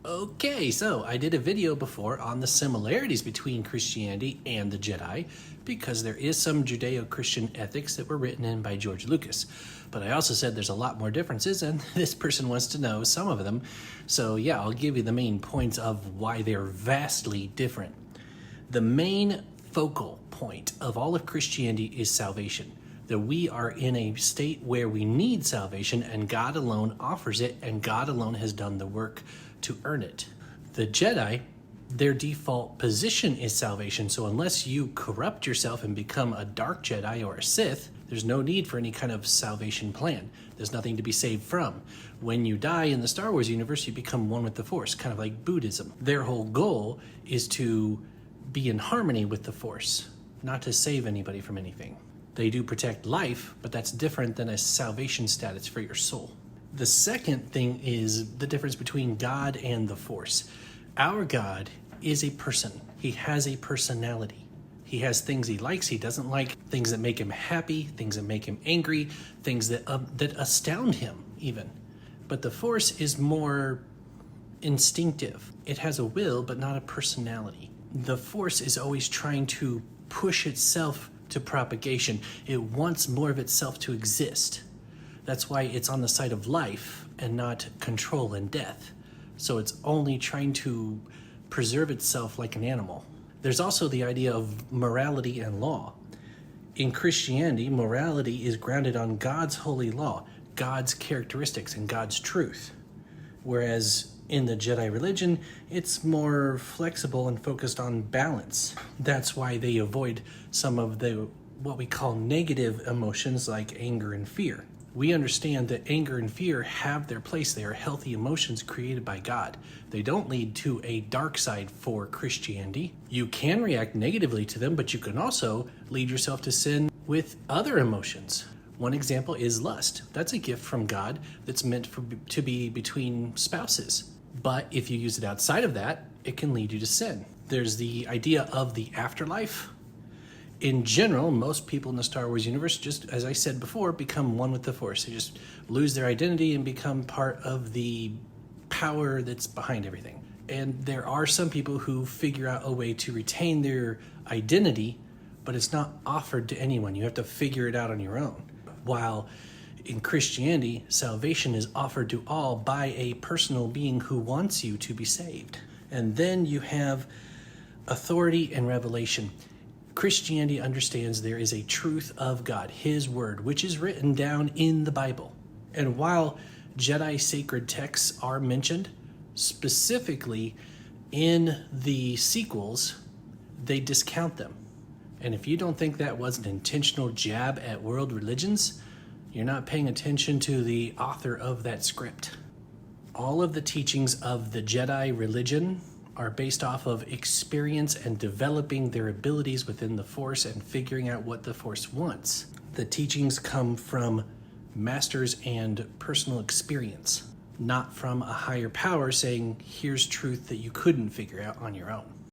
Okay, so I did a video before on the similarities between Christianity and the Jedi because there is some Judeo-Christian ethics that were written in by George Lucas. But I also said there's a lot more differences and this person wants to know some of them. So yeah, I'll give you the main points of why they're vastly different. The main focal point of all of Christianity is salvation. That we are in a state where we need salvation and God alone offers it and God alone has done the work to earn it. The Jedi, their default position is salvation, so unless you corrupt yourself and become a dark Jedi or a Sith, there's no need for any kind of salvation plan. There's nothing to be saved from. When you die in the Star Wars universe, you become one with the Force, kind of like Buddhism. Their whole goal is to be in harmony with the Force, not to save anybody from anything. They do protect life, but that's different than a salvation status for your soul. The second thing is the difference between God and the Force. Our God is a person. He has a personality. He has things he likes, he doesn't like, things that make him happy, things that make him angry, things that astound him even. But the Force is more instinctive. It has a will, but not a personality. The Force is always trying to push itself to propagation. It wants more of itself to exist. That's why it's on the side of life and not control and death. So it's only trying to preserve itself like an animal. There's also the idea of morality and law. In Christianity, morality is grounded on God's holy law, God's characteristics, and God's truth. Whereas in the Jedi religion, it's more flexible and focused on balance. That's why they avoid some of the what we call negative emotions like anger and fear. We understand that anger and fear have their place. They are healthy emotions created by God. They don't lead to a dark side for Christianity. You can react negatively to them, but you can also lead yourself to sin with other emotions. One example is lust. That's a gift from God that's meant to be between spouses. But if you use it outside of that, it can lead you to sin. There's the idea of the afterlife. In general, most people in the Star Wars universe, just as I said before, become one with the Force. They just lose their identity and become part of the power that's behind everything. And there are some people who figure out a way to retain their identity, but it's not offered to anyone. You have to figure it out on your own. While in Christianity, salvation is offered to all by a personal being who wants you to be saved. And then you have authority and revelation. Christianity understands there is a truth of God, His word, which is written down in the Bible. And while Jedi sacred texts are mentioned, specifically in the sequels, they discount them. And if you don't think that was an intentional jab at world religions, you're not paying attention to the author of that script. All of the teachings of the Jedi religion are based off of experience and developing their abilities within the Force and figuring out what the Force wants. The teachings come from masters and personal experience, not from a higher power saying, here's truth that you couldn't figure out on your own.